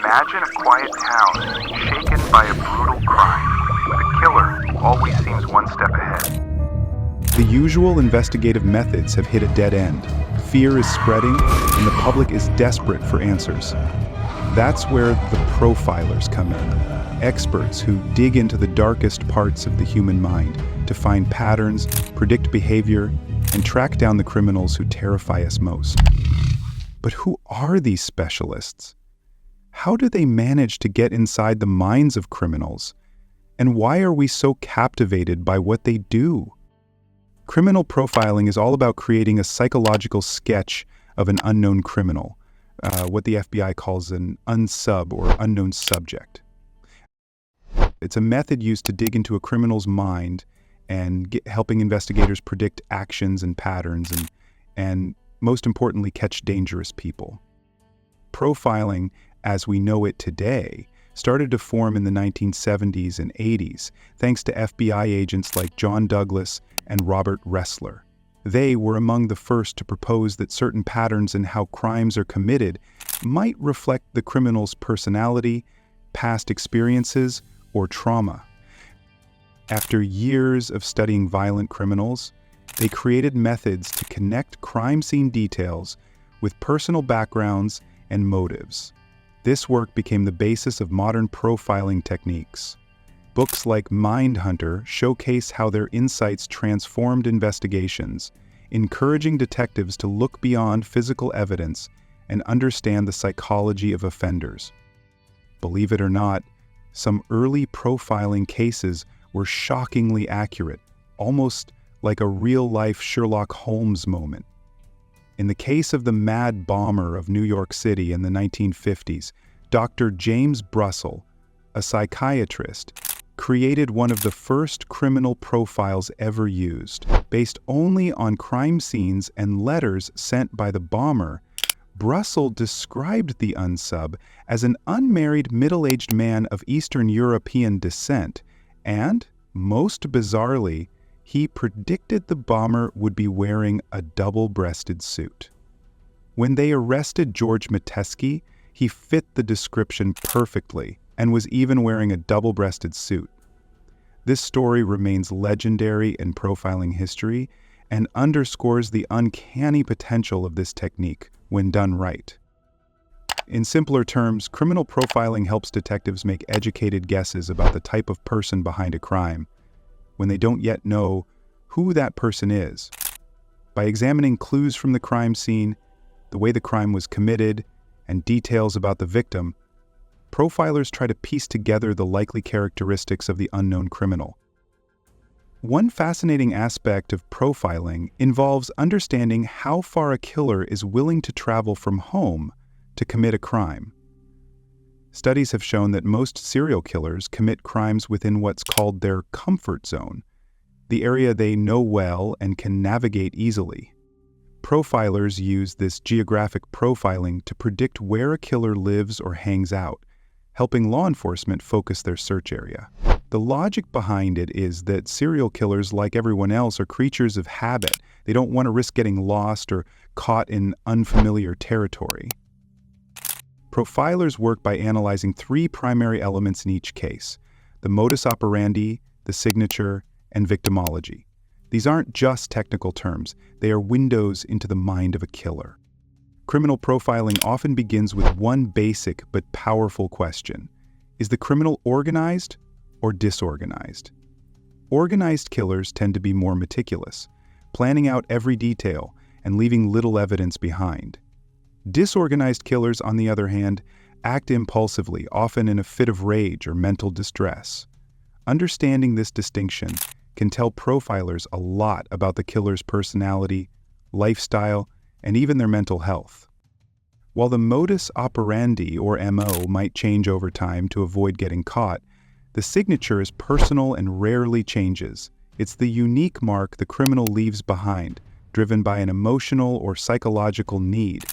Imagine a quiet town shaken by a brutal crime. The killer always seems one step ahead. The usual investigative methods have hit a dead end. Fear is spreading, and the public is desperate for answers. That's where the profilers come in, experts who dig into the darkest parts of the human mind to find patterns, predict behavior, and track down the criminals who terrify us most. But who are these specialists? How do they manage to get inside the minds of criminals? And why are we so captivated by what they do? Criminal profiling is all about creating a psychological sketch of an unknown criminal, what the FBI calls an unsub or unknown subject. It's a method used to dig into a criminal's mind and helping investigators predict actions and patterns and most importantly, catch dangerous people. Profiling, as we know it today, started to form in the 1970s and 80s thanks to FBI agents like John Douglas and Robert Ressler. They were among the first to propose that certain patterns in how crimes are committed might reflect the criminal's personality, past experiences, or trauma. After years of studying violent criminals, they created methods to connect crime scene details with personal backgrounds and motives. This work became the basis of modern profiling techniques. Books like Mindhunter showcase how their insights transformed investigations, encouraging detectives to look beyond physical evidence and understand the psychology of offenders. Believe it or not, some early profiling cases were shockingly accurate, almost like a real-life Sherlock Holmes moment. In the case of the Mad Bomber of New York City in the 1950s, Dr. James Brussel, a psychiatrist, created one of the first criminal profiles ever used. Based only on crime scenes and letters sent by the bomber, Brussel described the unsub as an unmarried middle-aged man of Eastern European descent, and, most bizarrely, he predicted the bomber would be wearing a double-breasted suit. When they arrested George Metesky, he fit the description perfectly and was even wearing a double-breasted suit. This story remains legendary in profiling history and underscores the uncanny potential of this technique when done right. In simpler terms, criminal profiling helps detectives make educated guesses about the type of person behind a crime when they don't yet know who that person is. By examining clues from the crime scene, the way the crime was committed, and details about the victim, profilers try to piece together the likely characteristics of the unknown criminal. One fascinating aspect of profiling involves understanding how far a killer is willing to travel from home to commit a crime. Studies have shown that most serial killers commit crimes within what's called their comfort zone, the area they know well and can navigate easily. Profilers use this geographic profiling to predict where a killer lives or hangs out, helping law enforcement focus their search area. The logic behind it is that serial killers, like everyone else, are creatures of habit. They don't want to risk getting lost or caught in unfamiliar territory. Profilers work by analyzing three primary elements in each case: the modus operandi, the signature, and victimology. These aren't just technical terms, they are windows into the mind of a killer. Criminal profiling often begins with one basic but powerful question: is the criminal organized or disorganized? Organized killers tend to be more meticulous, planning out every detail and leaving little evidence behind. Disorganized killers, on the other hand, act impulsively, often in a fit of rage or mental distress. Understanding this distinction can tell profilers a lot about the killer's personality, lifestyle, and even their mental health. While the modus operandi, or MO, might change over time to avoid getting caught, the signature is personal and rarely changes. It's the unique mark the criminal leaves behind, driven by an emotional or psychological need.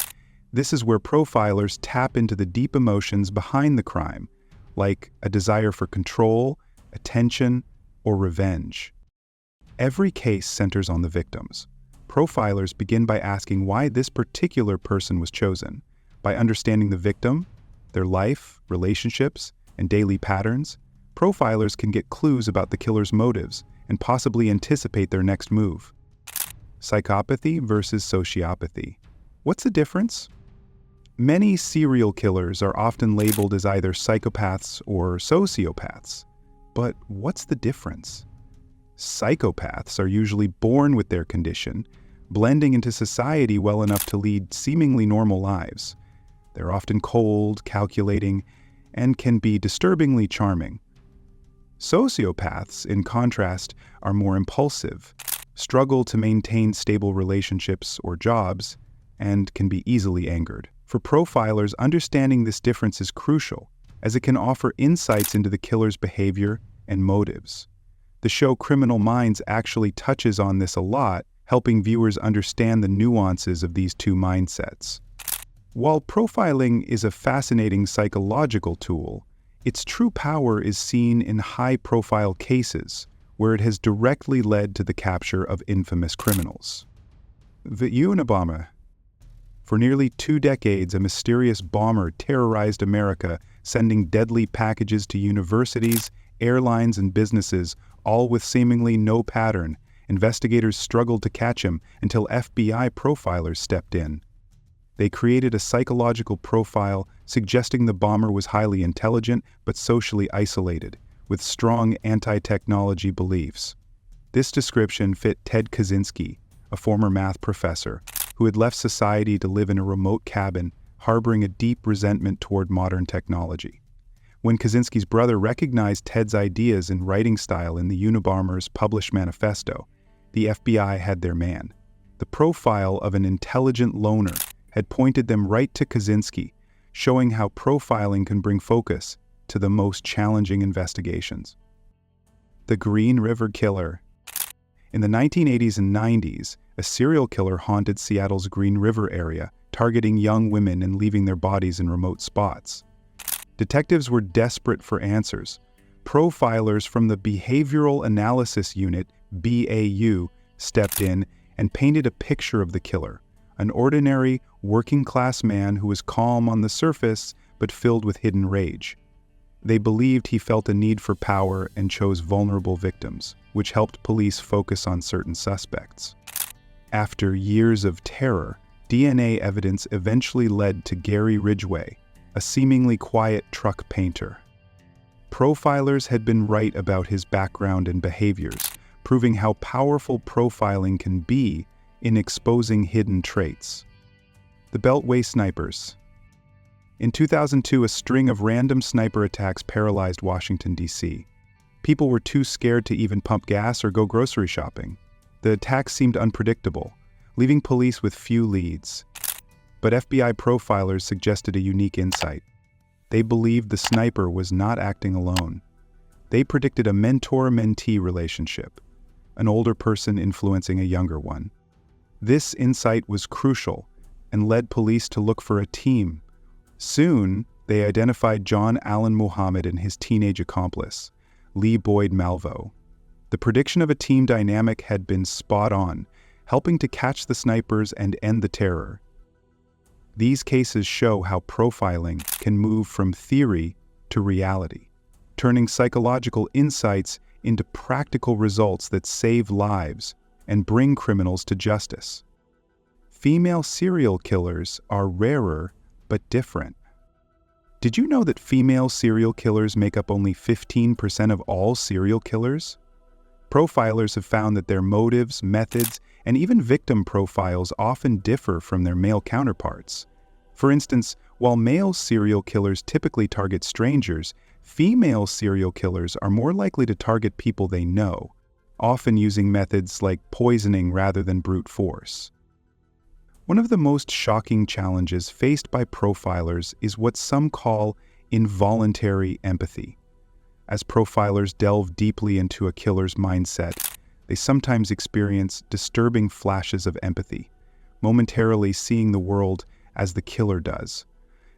This is where profilers tap into the deep emotions behind the crime, like a desire for control, attention, or revenge. Every case centers on the victims. Profilers begin by asking why this particular person was chosen. By understanding the victim, their life, relationships, and daily patterns, profilers can get clues about the killer's motives and possibly anticipate their next move. Psychopathy versus sociopathy. What's the difference? Many serial killers are often labeled as either psychopaths or sociopaths. But what's the difference? Psychopaths are usually born with their condition, blending into society well enough to lead seemingly normal lives. They're often cold, calculating, and can be disturbingly charming. Sociopaths, in contrast, are more impulsive, struggle to maintain stable relationships or jobs, and can be easily angered. For profilers, understanding this difference is crucial, as it can offer insights into the killer's behavior and motives. The show Criminal Minds actually touches on this a lot, helping viewers understand the nuances of these two mindsets. While profiling is a fascinating psychological tool, its true power is seen in high-profile cases, where it has directly led to the capture of infamous criminals. The Unabomber. For nearly 2 decades, a mysterious bomber terrorized America, sending deadly packages to universities, airlines, and businesses, all with seemingly no pattern. Investigators struggled to catch him until FBI profilers stepped in. They created a psychological profile suggesting the bomber was highly intelligent but socially isolated, with strong anti-technology beliefs. This description fit Ted Kaczynski, a former math professor, who had left society to live in a remote cabin, harboring a deep resentment toward modern technology. When Kaczynski's brother recognized Ted's ideas and writing style in the Unabomber's published manifesto, the FBI had their man. The profile of an intelligent loner had pointed them right to Kaczynski, showing how profiling can bring focus to the most challenging investigations. The Green River Killer. In the 1980s and 90s, a serial killer haunted Seattle's Green River area, targeting young women and leaving their bodies in remote spots. Detectives were desperate for answers. Profilers from the Behavioral Analysis Unit, BAU, stepped in and painted a picture of the killer, an ordinary, working-class man who was calm on the surface but filled with hidden rage. They believed he felt a need for power and chose vulnerable victims, which helped police focus on certain suspects. After years of terror, DNA evidence eventually led to Gary Ridgway, a seemingly quiet truck painter. Profilers had been right about his background and behaviors, proving how powerful profiling can be in exposing hidden traits. The Beltway Snipers. In 2002, a string of random sniper attacks paralyzed Washington, D.C. People were too scared to even pump gas or go grocery shopping. The attacks seemed unpredictable, leaving police with few leads. But FBI profilers suggested a unique insight. They believed the sniper was not acting alone. They predicted a mentor-mentee relationship, an older person influencing a younger one. This insight was crucial and led police to look for a team. Soon, they identified John Allen Muhammad and his teenage accomplice, Lee Boyd Malvo. The prediction of a team dynamic had been spot on, helping to catch the snipers and end the terror. These cases show how profiling can move from theory to reality, turning psychological insights into practical results that save lives and bring criminals to justice. Female serial killers are rarer but different. Did you know that female serial killers make up only 15% of all serial killers? Profilers have found that their motives, methods, and even victim profiles often differ from their male counterparts. For instance, while male serial killers typically target strangers, female serial killers are more likely to target people they know, often using methods like poisoning rather than brute force. One of the most shocking challenges faced by profilers is what some call involuntary empathy. As profilers delve deeply into a killer's mindset, they sometimes experience disturbing flashes of empathy, momentarily seeing the world as the killer does.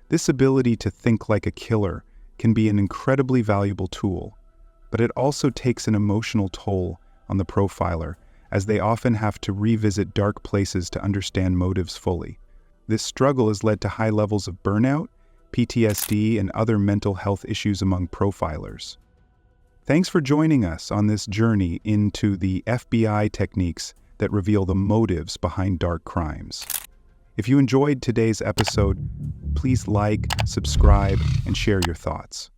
This ability to think like a killer can be an incredibly valuable tool, but it also takes an emotional toll on the profiler, as they often have to revisit dark places to understand motives fully. This struggle has led to high levels of burnout PTSD, and other mental health issues among profilers. Thanks for joining us on this journey into the FBI techniques that reveal the motives behind dark crimes. If you enjoyed today's episode, please like, subscribe, and share your thoughts.